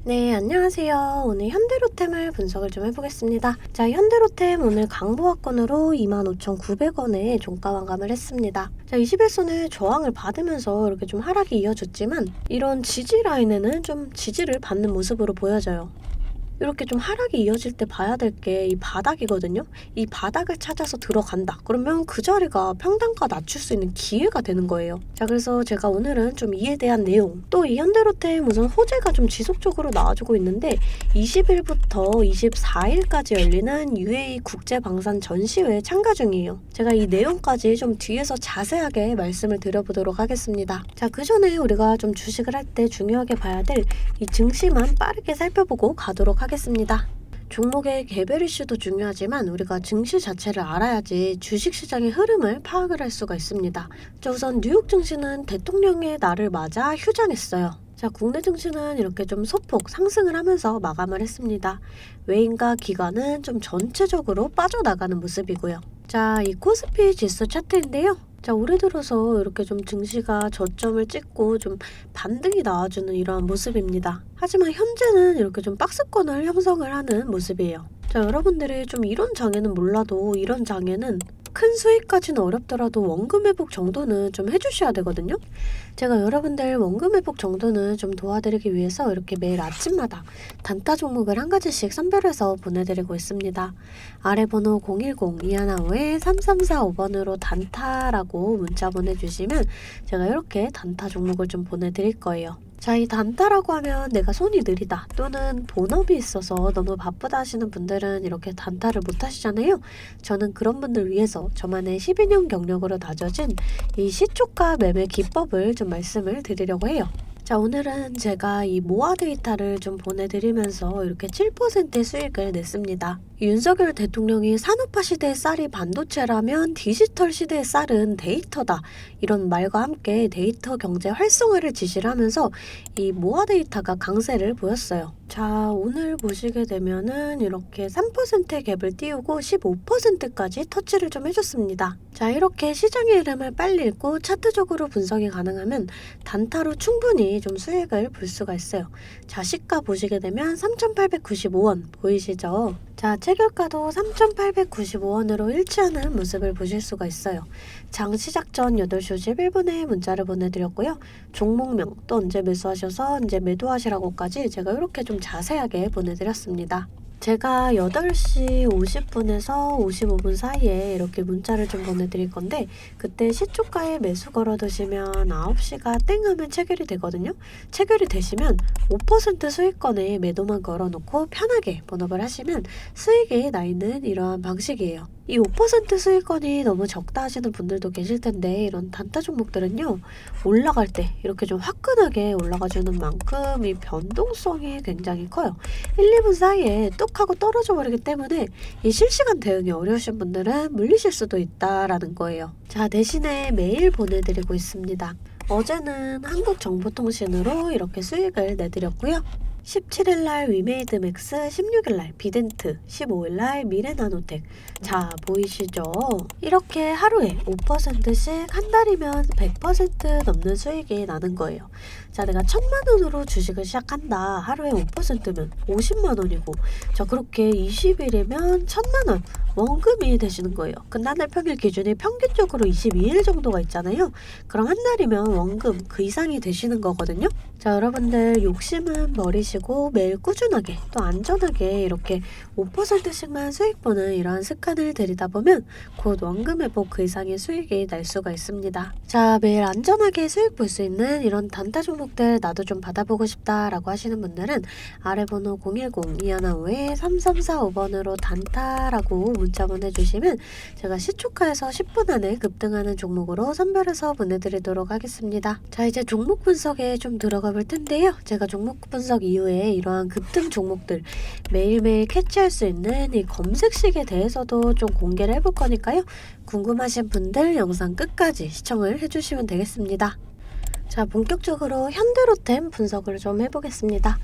네, 안녕하세요. 오늘 현대로템을 분석을 좀 해보겠습니다. 자, 현대로템 오늘 강보합권으로 25,900원에 종가 마감을 했습니다. 자, 21선의 저항을 받으면서 이렇게 좀 하락이 이어졌지만 이런 지지 라인에는 좀 지지를 받는 모습으로 보여져요. 이렇게 좀 하락이 이어질 때 봐야 될 게 이 바닥이거든요. 이 바닥을 찾아서 들어간다. 그러면 그 자리가 평단가 낮출 수 있는 기회가 되는 거예요. 자, 그래서 제가 오늘은 좀 이에 대한 내용, 또 이 현대로템 우선 호재가 좀 지속적으로 나와주고 있는데 20일부터 24일까지 열리는 UAE 국제방산 전시회에 참가 중이에요. 제가 이 내용까지 좀 뒤에서 자세하게 말씀을 드려보도록 하겠습니다. 자, 그 전에 우리가 좀 주식을 할 때 중요하게 봐야 될 이 증시만 빠르게 살펴보고 가도록 하겠습니다. 종목의 개별 이슈도 중요하지만 우리가 증시 자체를 알아야지 주식시장의 흐름을 파악을 할 수가 있습니다. 자, 우선 뉴욕 증시는 대통령의 날을 맞아 휴장했어요. 자, 국내 증시는 이렇게 좀 소폭 상승을 하면서 마감을 했습니다. 외인과 기관은 좀 전체적으로 빠져나가는 모습이고요. 자, 이 코스피 지수 차트인데요. 자, 올해 들어서 이렇게 좀 증시가 저점을 찍고 좀 반등이 나와주는 이러한 모습입니다. 하지만 현재는 이렇게 좀 박스권을 형성을 하는 모습이에요. 자, 여러분들이 좀 이런 장에는 몰라도 이런 장에는 큰 수익까지는 어렵더라도 원금 회복 정도는 좀 해주셔야 되거든요. 제가 여러분들 원금 회복 정도는 좀 도와드리기 위해서 이렇게 매일 아침마다 단타 종목을 한 가지씩 선별해서 보내드리고 있습니다. 아래 번호 010-2155-3345번으로 단타라고 문자 보내주시면 제가 이렇게 단타 종목을 좀 보내드릴 거예요. 자, 이 단타라고 하면 내가 손이 느리다 또는 본업이 있어서 너무 바쁘다 하시는 분들은 이렇게 단타를 못 하시잖아요. 저는 그런 분들 위해서 저만의 12년 경력으로 다져진 이 시초가 매매 기법을 좀 말씀을 드리려고 해요. 자, 오늘은 제가 이 모아 데이터를 좀 보내드리면서 이렇게 7%의 수익을 냈습니다. 윤석열 대통령이 산업화 시대의 쌀이 반도체라면 디지털 시대의 쌀은 데이터다. 이런 말과 함께 데이터 경제 활성화를 지시를 하면서 이 모아 데이터가 강세를 보였어요. 자, 오늘 보시게 되면은 이렇게 3%의 갭을 띄우고 15%까지 터치를 좀 해줬습니다. 자, 이렇게 시장의 흐름을 빨리 읽고 차트적으로 분석이 가능하면 단타로 충분히 좀 수익을 볼 수가 있어요. 자, 시가 보시게 되면 3,895원 보이시죠? 자, 체결가도 3,895원으로 일치하는 모습을 보실 수가 있어요. 장 시작 전 8시 51분에 문자를 보내드렸고요. 종목명 또 언제 매수하셔서 언제 매도하시라고까지 제가 이렇게 좀 자세하게 보내드렸습니다. 제가 8시 50분에서 55분 사이에 이렇게 문자를 좀 보내드릴 건데 그때 시초가에 매수 걸어두시면 9시가 땡 하면 체결이 되거든요. 체결이 되시면 5% 수익권에 매도만 걸어놓고 편하게 본업을 하시면 수익이 나 있는 이러한 방식이에요. 이 5% 수익권이 너무 적다 하시는 분들도 계실 텐데 이런 단타 종목들은요, 올라갈 때 이렇게 좀 화끈하게 올라가주는 만큼 이 변동성이 굉장히 커요. 1, 2분 사이에 뚝 하고 떨어져 버리기 때문에 이 실시간 대응이 어려우신 분들은 물리실 수도 있다라는 거예요. 자, 대신에 매일 보내드리고 있습니다. 어제는 한국정보통신으로 이렇게 수익을 내드렸고요. 17일날 위메이드맥스, 16일날 비덴트, 15일날 미래나노텍. 자, 보이시죠? 이렇게 하루에 5%씩 한 달이면 100% 넘는 수익이 나는 거예요. 자, 내가 1,000만원으로 주식을 시작한다. 하루에 5%면 50만원이고, 자, 그렇게 20일이면 1,000만원 원금이 되시는 거예요. 근나날 평일 기준이 평균적으로 22일 정도가 있잖아요. 그럼 한 달이면 원금 그 이상이 되시는 거거든요. 자, 여러분들 욕심은 버리시고 매일 꾸준하게 또 안전하게 이렇게 5%씩만 수익 보는 이러한 습관을 들이다 보면 곧 원금 회복 그 이상의 수익이 날 수가 있습니다. 자, 매일 안전하게 수익 볼 수 있는 이런 단타 종목들 나도 좀 받아보고 싶다라고 하시는 분들은 아래 번호 010-2155-3345번으로 단타라고 문자 보내주시면 제가 시초가에서 10분 안에 급등하는 종목으로 선별해서 보내드리도록 하겠습니다. 자, 이제 종목 분석에 좀 들어가 볼 텐데요. 제가 종목 분석 이후에 이러한 급등 종목들 매일매일 캐치할 수 있는 이 검색식에 대해서도 좀 공개를 해볼 거니까요. 궁금하신 분들 영상 끝까지 시청을 해주시면 되겠습니다. 자, 본격적으로 현대로템 분석을 좀 해보겠습니다.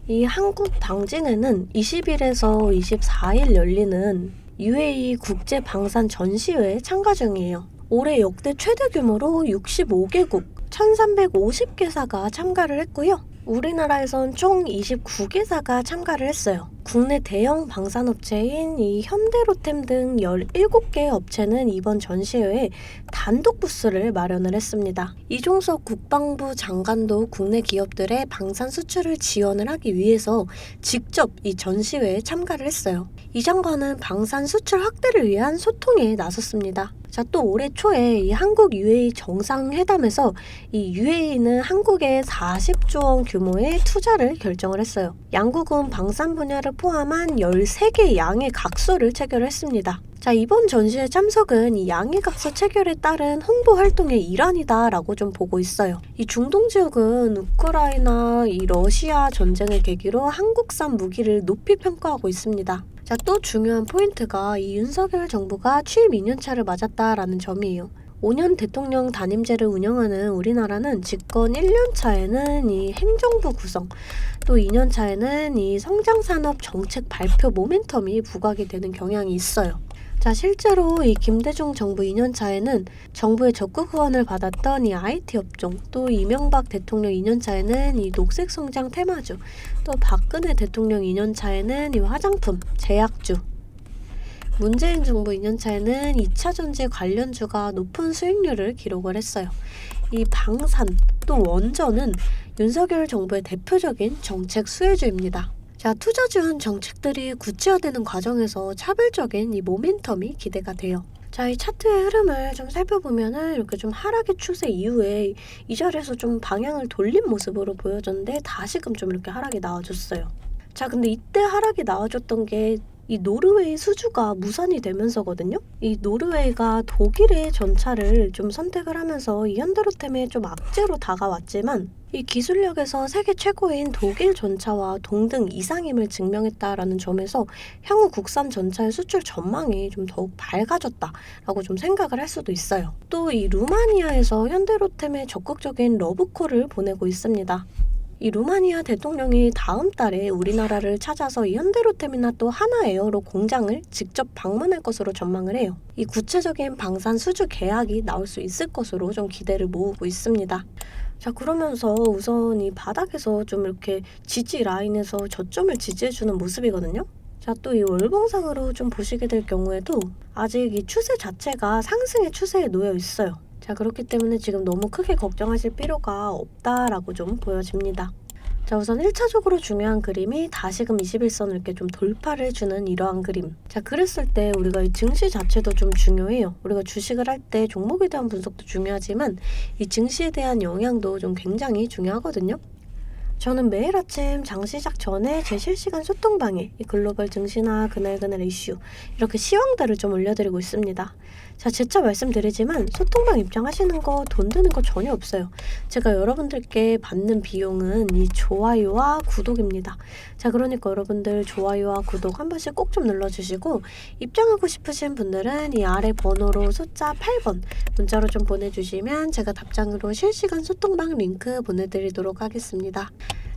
이 한국 방진에는 20일에서 24일 열리는 UAE 국제방산 전시회에 참가 중이에요. 올해 역대 최대 규모로 65개국 1350개사가 참가를 했고요. 우리나라에선 총 29개사가 참가를 했어요. 국내 대형 방산업체인 이 현대로템 등 17개 업체는 이번 전시회에 단독 부스를 마련을 했습니다. 이종석 국방부 장관도 국내 기업들의 방산 수출을 지원을 하기 위해서 직접 이 전시회에 참가를 했어요. 이 장관은 방산 수출 확대를 위한 소통에 나섰습니다. 자, 또 올해 초에 이 한국 UAE 정상회담에서 이 UAE는 한국에 40조 원 규모의 투자를 결정을 했어요. 양국은 방산 분야를 포함한 13개 양해 각서를 체결했습니다. 자, 이번 전시회 참석은 이 양해각서 체결에 따른 홍보 활동의 일환이다라고 좀 보고 있어요. 이 중동 지역은 우크라이나, 이 러시아 전쟁을 계기로 한국산 무기를 높이 평가하고 있습니다. 자, 또 중요한 포인트가 이 윤석열 정부가 취임 2년차를 맞았다라는 점이에요. 5년 대통령 단임제를 운영하는 우리나라는 집권 1년차에는 이 행정부 구성, 또 2년차에는 이 성장산업 정책 발표 모멘텀이 부각이 되는 경향이 있어요. 자, 실제로 이 김대중 정부 2년차에는 정부의 적극 후원을 받았던 이 IT 업종, 또 이명박 대통령 2년차에는 이 녹색 성장 테마주, 또 박근혜 대통령 2년차에는 이 화장품, 제약주, 문재인 정부 2년차에는 2차 전지 관련주가 높은 수익률을 기록을 했어요. 이 방산, 또 원전은 윤석열 정부의 대표적인 정책 수혜주입니다. 자, 투자 지원 정책들이 구체화되는 과정에서 차별적인 이 모멘텀이 기대가 돼요. 자, 이 차트의 흐름을 좀 살펴보면은 이렇게 좀 하락의 추세 이후에 이 자리에서 좀 방향을 돌린 모습으로 보여졌는데 다시금 좀 이렇게 하락이 나와줬어요. 자, 근데 이때 하락이 나와줬던 게 이 노르웨이 수주가 무산이 되면서거든요. 이 노르웨이가 독일의 전차를 좀 선택을 하면서 이 현대로템에 좀 악재로 다가왔지만 이 기술력에서 세계 최고인 독일 전차와 동등 이상임을 증명했다라는 점에서 향후 국산 전차의 수출 전망이 좀 더욱 밝아졌다라고 좀 생각을 할 수도 있어요. 또 이 루마니아에서 현대로템에 적극적인 러브콜을 보내고 있습니다. 이 루마니아 대통령이 다음 달에 우리나라를 찾아서 이 현대로템이나 또 하나에어로 공장을 직접 방문할 것으로 전망을 해요. 이 구체적인 방산 수주 계약이 나올 수 있을 것으로 좀 기대를 모으고 있습니다. 자, 그러면서 우선 이 바닥에서 좀 이렇게 지지 라인에서 저점을 지지해주는 모습이거든요. 자, 또 이 월봉상으로 좀 보시게 될 경우에도 아직 이 추세 자체가 상승의 추세에 놓여 있어요. 자, 그렇기 때문에 지금 너무 크게 걱정하실 필요가 없다라고 좀 보여집니다. 자, 우선 1차적으로 중요한 그림이 다시금 21선을 이렇게 좀 돌파를 해주는 이러한 그림. 자, 그랬을 때 우리가 이 증시 자체도 좀 중요해요. 우리가 주식을 할 때 종목에 대한 분석도 중요하지만 이 증시에 대한 영향도 좀 굉장히 중요하거든요. 저는 매일 아침 장 시작 전에 제 실시간 소통방에 이 글로벌 증시나 그날 이슈 이렇게 시황들을 좀 올려드리고 있습니다. 자, 재차 말씀드리지만 소통방 입장하시는 거 돈 드는 거 전혀 없어요. 제가 여러분들께 받는 비용은 이 좋아요와 구독입니다. 자, 그러니까 여러분들 좋아요와 구독 한 번씩 꼭 좀 눌러주시고 입장하고 싶으신 분들은 이 아래 번호로 숫자 8번 문자로 좀 보내주시면 제가 답장으로 실시간 소통방 링크 보내드리도록 하겠습니다.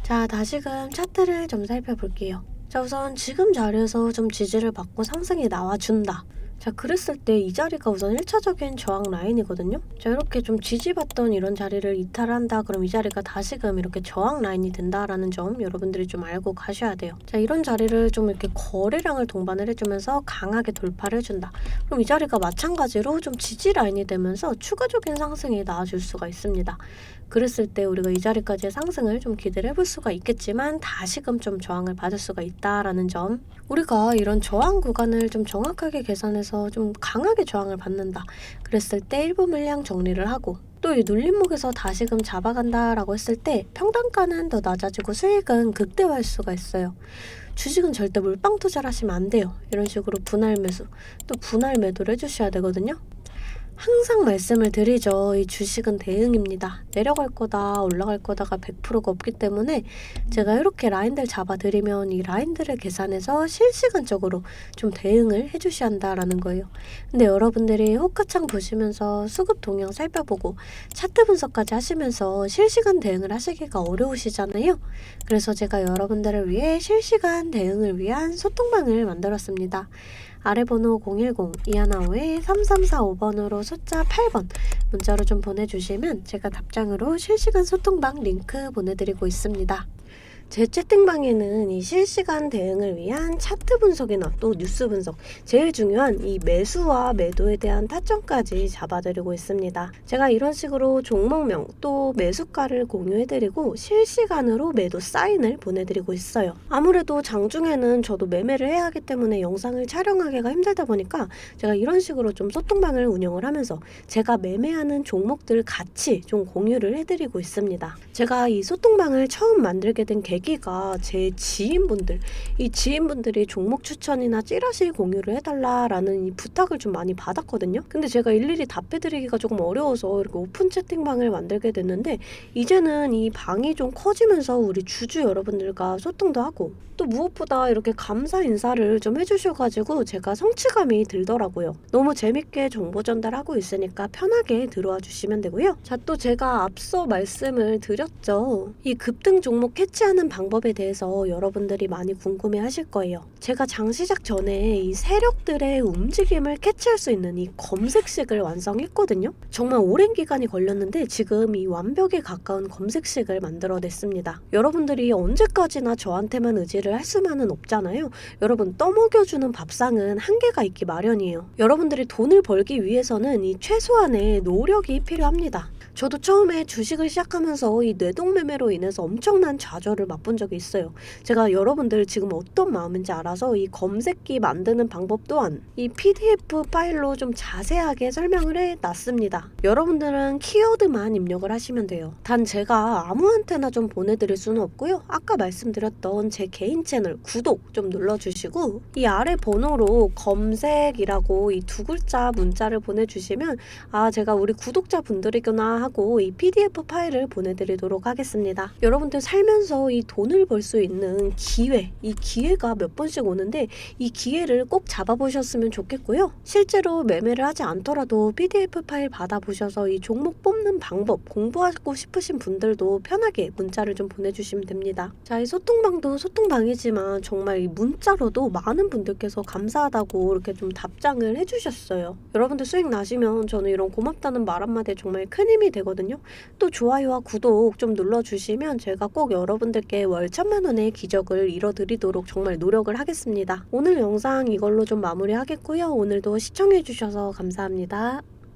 자, 다시금 차트를 좀 살펴볼게요. 자, 우선 지금 자리에서 좀 지지를 받고 상승이 나와준다. 자, 그랬을 때 이 자리가 우선 1차적인 저항 라인이거든요. 자, 이렇게 좀 지지받던 이런 자리를 이탈한다. 그럼 이 자리가 다시금 이렇게 저항 라인이 된다라는 점 여러분들이 좀 알고 가셔야 돼요. 자, 이런 자리를 좀 이렇게 거래량을 동반을 해주면서 강하게 돌파를 해준다. 그럼 이 자리가 마찬가지로 좀 지지 라인이 되면서 추가적인 상승이 나와줄 수가 있습니다. 그랬을 때 우리가 이 자리까지의 상승을 좀 기대를 해볼 수가 있겠지만 다시금 좀 저항을 받을 수가 있다라는 점. 우리가 이런 저항 구간을 좀 정확하게 계산해서 좀 강하게 저항을 받는다. 그랬을 때 일부 물량 정리를 하고 또 이 눌림목에서 다시금 잡아간다라고 했을 때 평단가는 더 낮아지고 수익은 극대화할 수가 있어요. 주식은 절대 물방 투자를 하시면 안 돼요. 이런 식으로 분할 매수, 또 분할 매도를 해주셔야 되거든요. 항상 말씀을 드리죠. 이 주식은 대응입니다. 내려갈 거다, 올라갈 거다가 100%가 없기 때문에 제가 이렇게 라인들 잡아드리면 이 라인들을 계산해서 실시간적으로 좀 대응을 해주셔야 한다라는 거예요. 근데 여러분들이 호가창 보시면서 수급 동향 살펴보고 차트 분석까지 하시면서 실시간 대응을 하시기가 어려우시잖아요. 그래서 제가 여러분들을 위해 실시간 대응을 위한 소통방을 만들었습니다. 아래 번호 010-215-3345번으로 숫자 8번 문자로 좀 보내주시면 제가 답장으로 실시간 소통방 링크 보내드리고 있습니다. 제 채팅방에는 이 실시간 대응을 위한 차트 분석이나 또 뉴스 분석, 제일 중요한 이 매수와 매도에 대한 타점까지 잡아드리고 있습니다. 제가 이런 식으로 종목명 또 매수가를 공유해드리고 실시간으로 매도 사인을 보내드리고 있어요. 아무래도 장중에는 저도 매매를 해야 하기 때문에 영상을 촬영하기가 힘들다 보니까 제가 이런 식으로 좀 소통방을 운영을 하면서 제가 매매하는 종목들 같이 좀 공유를 해드리고 있습니다. 제가 이 소통방을 처음 만들게 된 계기가 제 지인분들, 이 지인분들이 종목 추천이나 찌라시 공유를 해달라라는 이 부탁을 좀 많이 받았거든요. 근데 제가 일일이 답해드리기가 조금 어려워서 이렇게 오픈 채팅방을 만들게 됐는데 이제는 이 방이 좀 커지면서 우리 주주 여러분들과 소통도 하고 또 무엇보다 이렇게 감사 인사를 좀 해주셔가지고 제가 성취감이 들더라고요. 너무 재밌게 정보 전달하고 있으니까 편하게 들어와 주시면 되고요. 자, 또 제가 앞서 말씀을 드렸죠. 이 급등 종목 캐치하는 방법에 대해서 여러분들이 많이 궁금해 하실 거예요. 제가 장 시작 전에 이 세력들의 움직임을 캐치할 수 있는 이 검색식을 완성했거든요. 정말 오랜 기간이 걸렸는데 지금 이 완벽에 가까운 검색식을 만들어냈습니다. 여러분들이 언제까지나 저한테만 의지를 할 수만은 없잖아요. 여러분, 떠먹여주는 밥상은 한계가 있기 마련이에요. 여러분들이 돈을 벌기 위해서는 이 최소한의 노력이 필요합니다. 저도 처음에 주식을 시작하면서 이 뇌동매매로 인해서 엄청난 좌절을 맛본 적이 있어요. 제가 여러분들 지금 어떤 마음인지 알아서 이 검색기 만드는 방법 또한 이 PDF 파일로 좀 자세하게 설명을 해놨습니다. 여러분들은 키워드만 입력을 하시면 돼요. 단 제가 아무한테나 좀 보내드릴 수는 없고요. 아까 말씀드렸던 제 개인 채널 구독 좀 눌러주시고 이 아래 번호로 검색이라고 이 두 글자 문자를 보내주시면 아, 제가 우리 구독자분들이구나 하고 이 PDF 파일을 보내드리도록 하겠습니다. 여러분들 살면서 이 돈을 벌 수 있는 기회, 이 기회가 몇 번씩 오는데 이 기회를 꼭 잡아보셨으면 좋겠고요. 실제로 매매를 하지 않더라도 PDF 파일 받아보셔서 이 종목 뽑는 방법 공부하고 싶으신 분들도 편하게 문자를 좀 보내주시면 됩니다. 자, 이 소통방도 소통방이지만 정말 이 문자로도 많은 분들께서 감사하다고 이렇게 좀 답장을 해주셨어요. 여러분들 수익 나시면 저는 이런 고맙다는 말 한마디에 정말 큰 힘이 되거든요. 또 좋아요와 구독 좀 눌러주시면 제가 꼭 여러분들께 월 1,000만 원의 기적을 이뤄드리도록 정말 노력을 하겠습니다. 오늘 영상 이걸로 좀 마무리하겠고요. 오늘도 시청해주셔서 감사합니다.